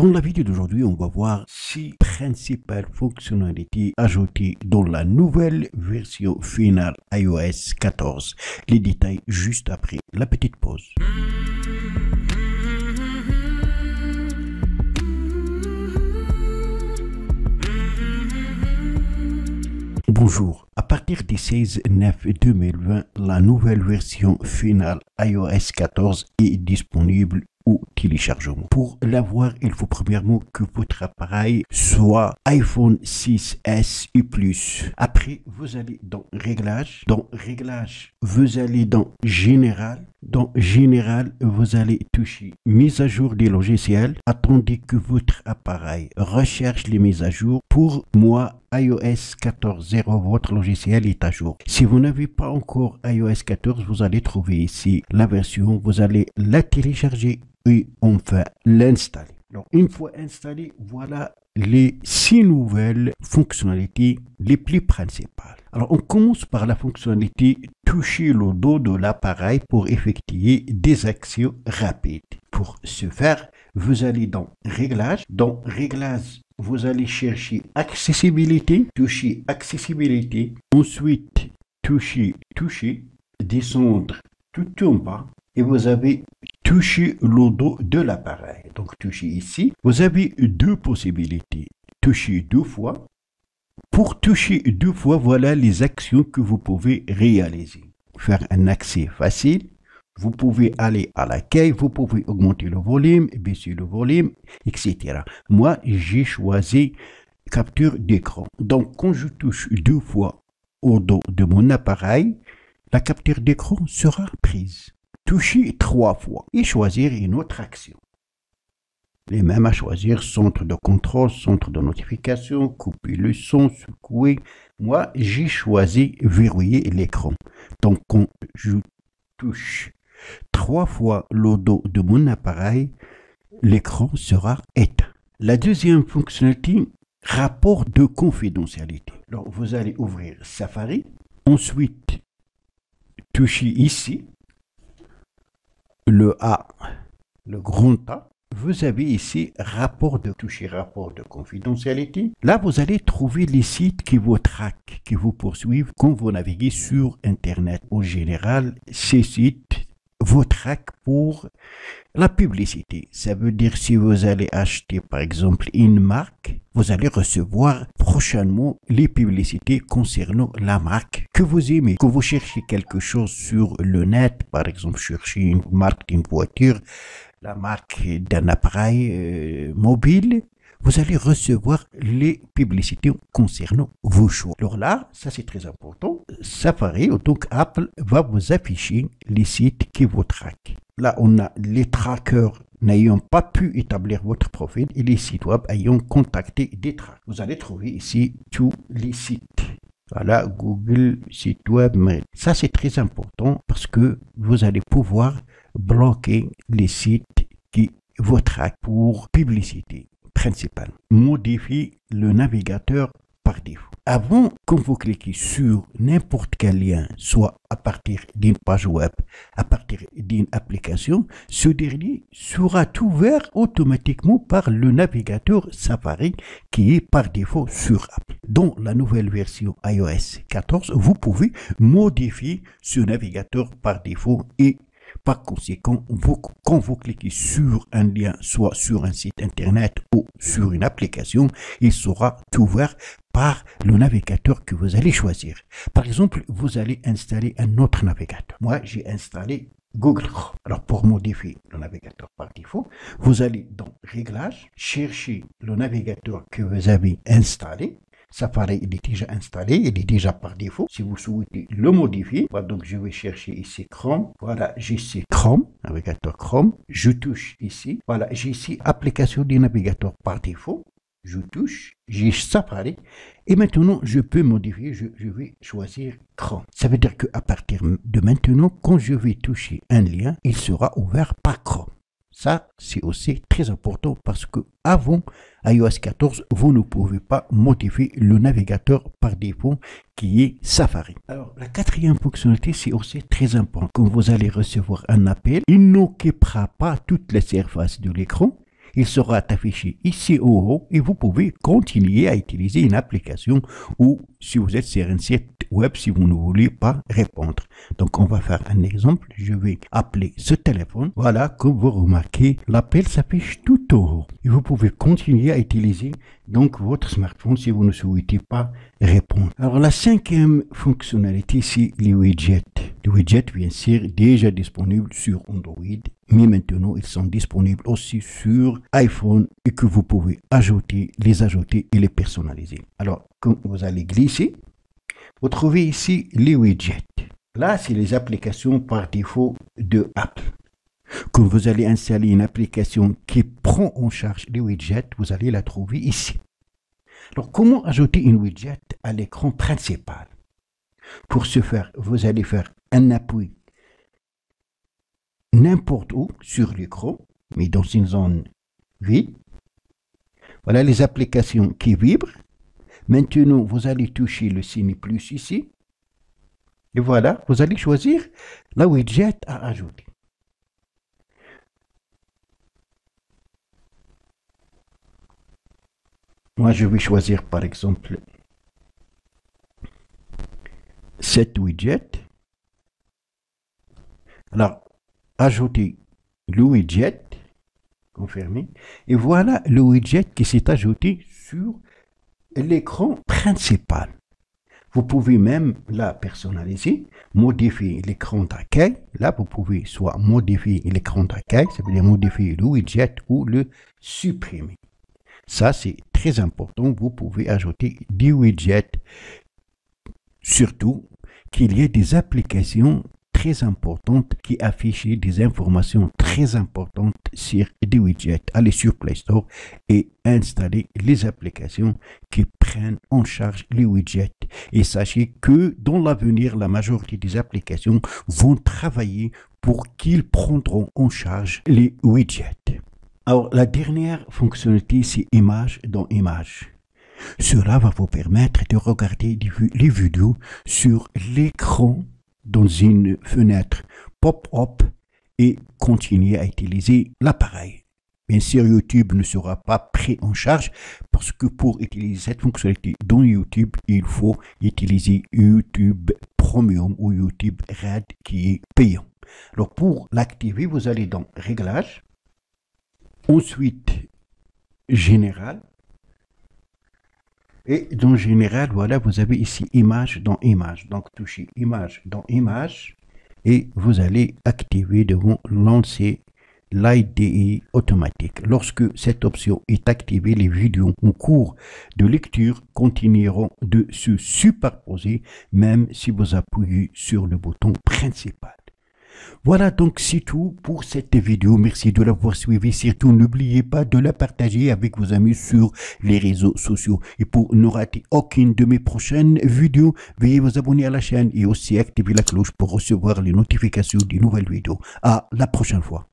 Dans la vidéo d'aujourd'hui, on va voir 6 principales fonctionnalités ajoutées dans la nouvelle version finale iOS 14. Les détails juste après la petite pause. Bonjour, à partir du 16/9/2020, la nouvelle version finale iOS 14 est disponible au téléchargement. Pour l'avoir, il faut premièrement que votre appareil soit iPhone 6S et plus. Après, vous allez dans Réglages. Dans Réglages, vous allez dans Général. Dans Général, vous allez toucher Mise à jour des logiciels. Attendez que votre appareil recherche les mises à jour. Pour moi, iOS 14.0, votre logiciel est à jour. Si vous n'avez pas encore iOS 14, vous allez trouver ici la version. Vous allez la télécharger et enfin l'installer. Donc, une fois installé, voilà les 6 nouvelles fonctionnalités les plus principales. Alors, on commence par la fonctionnalité toucher le dos de l'appareil pour effectuer des actions rapides. Pour ce faire, vous allez dans Réglages. Dans Réglages, vous allez chercher Accessibilité, toucher Accessibilité. Ensuite, toucher, descendre tout en bas. Et vous avez touché le dos de l'appareil. Donc, toucher ici. Vous avez 2 possibilités. Toucher 2 fois. Pour toucher 2 fois, voilà les actions que vous pouvez réaliser. Faire un accès facile. Vous pouvez aller à l'accueil. Vous pouvez augmenter le volume, baisser le volume, etc. Moi, j'ai choisi capture d'écran. Donc, quand je touche 2 fois au dos de mon appareil, la capture d'écran sera prise. Toucher 3 fois et choisir une autre action. Les mêmes à choisir, centre de contrôle, centre de notification, couper le son, secouer. Moi, j'ai choisi verrouiller l'écran. Donc, quand je touche 3 fois le dos de mon appareil, l'écran sera éteint. La deuxième fonctionnalité, rapport de confidentialité. Alors, vous allez ouvrir Safari. Ensuite, toucher ici. Le A, le grand A, vous avez ici rapport de confidentialité. Là, vous allez trouver les sites qui vous traquent, qui vous poursuivent quand vous naviguez sur Internet. En général, ces sites vous traquent pour la publicité. Ça veut dire si vous allez acheter par exemple une marque, vous allez recevoir prochainement les publicités concernant la marque que vous aimez. Quand vous cherchez quelque chose sur le net, par exemple chercher une marque d'une voiture, la marque d'un appareil mobile, vous allez recevoir les publicités concernant vos choix. Alors là, ça c'est très important. Safari, donc Apple, va vous afficher les sites qui vous traquent. Là, on a les trackers n'ayant pas pu établir votre profil et les sites web ayant contacté des trackers. Vous allez trouver ici tous les sites. Voilà, Google, site web. Mais ça, c'est très important parce que vous allez pouvoir bloquer les sites qui vous traquent pour publicité principale. Modifier le navigateur par défaut. Avant, quand vous cliquez sur n'importe quel lien, soit à partir d'une page web, à partir d'une application, ce dernier sera ouvert automatiquement par le navigateur Safari qui est par défaut sur Apple. Dans la nouvelle version iOS 14, vous pouvez modifier ce navigateur par défaut et par conséquent, quand vous cliquez sur un lien, soit sur un site internet ou sur une application, il sera ouvert par le navigateur que vous allez choisir. Par exemple, vous allez installer un autre navigateur. Moi, j'ai installé Google Chrome. Alors, pour modifier le navigateur par défaut, vous allez dans Réglages, chercher le navigateur que vous avez installé. Safari, il est déjà installé, il est déjà par défaut. Si vous souhaitez le modifier, voilà, donc je vais chercher ici Chrome. Voilà, j'ai ici Chrome, navigateur Chrome. Je touche ici. Voilà, j'ai ici application du navigateur par défaut. Je touche, j'ai Safari. Et maintenant, je peux modifier, je vais choisir Chrome. Ça veut dire qu'à partir de maintenant, quand je vais toucher un lien, il sera ouvert par Chrome. Ça, c'est aussi très important parce que avant iOS 14, vous ne pouvez pas modifier le navigateur par défaut qui est Safari. Alors, la quatrième fonctionnalité, c'est aussi très important. Quand vous allez recevoir un appel, il n'occupera pas toute la surface de l'écran. il sera affiché ici au haut et vous pouvez continuer à utiliser une application ou si vous êtes sur un site web, si vous ne voulez pas répondre. Donc, on va faire un exemple. Je vais appeler ce téléphone. Voilà, comme vous remarquez, l'appel s'affiche tout au haut. Et vous pouvez continuer à utiliser donc votre smartphone si vous ne souhaitez pas répondre. Alors, la cinquième fonctionnalité, c'est les widgets. Les widgets, bien sûr, déjà disponibles sur Android, mais maintenant, ils sont disponibles aussi sur iPhone et que vous pouvez les ajouter et les personnaliser. Alors, quand vous allez glisser, vous trouvez ici les widgets. Là, c'est les applications par défaut de Apple. Quand vous allez installer une application qui prend en charge les widgets, vous allez la trouver ici. Alors, comment ajouter une widget à l'écran principal? Pour ce faire, vous allez faire un appui n'importe où sur l'écran, mais dans une zone vide. Voilà les applications qui vibrent. Maintenant, vous allez toucher le signe plus ici. Et voilà, vous allez choisir la widget à ajouter. Moi, je vais choisir par exemple cette widget. Alors, ajouter le widget, confirmer. Et voilà le widget qui s'est ajouté sur l'écran principal. Vous pouvez même la personnaliser, modifier l'écran d'accueil. Là, vous pouvez soit modifier l'écran d'accueil, ça veut dire modifier le widget ou le supprimer. Ça, c'est très important. Vous pouvez ajouter des widgets, surtout qu'il y ait des applications très importantes qui affichent des informations très importantes sur des widgets. Allez sur Play Store et installez les applications qui prennent en charge les widgets. Et sachez que dans l'avenir, la majorité des applications vont travailler pour qu'ils prendront en charge les widgets. Alors, la dernière fonctionnalité, c'est image dans image. Cela va vous permettre de regarder les vidéos sur l'écran dans une fenêtre pop-up et continuer à utiliser l'appareil. Bien sûr, YouTube ne sera pas pris en charge parce que pour utiliser cette fonctionnalité dans YouTube, il faut utiliser YouTube Premium ou YouTube Red qui est payant. Alors, pour l'activer, vous allez dans Réglages, ensuite Général. Et dans Général, voilà, vous avez ici Image dans Image. Donc, touchez Image dans Image et vous allez activer devant Lancer l'IDE automatique. Lorsque cette option est activée, les vidéos en cours de lecture continueront de se superposer même si vous appuyez sur le bouton principal. Voilà donc c'est tout pour cette vidéo. Merci de l'avoir suivi. Surtout n'oubliez pas de la partager avec vos amis sur les réseaux sociaux. Et pour ne rater aucune de mes prochaines vidéos, veuillez vous abonner à la chaîne et aussi activer la cloche pour recevoir les notifications des nouvelles vidéos. À la prochaine fois.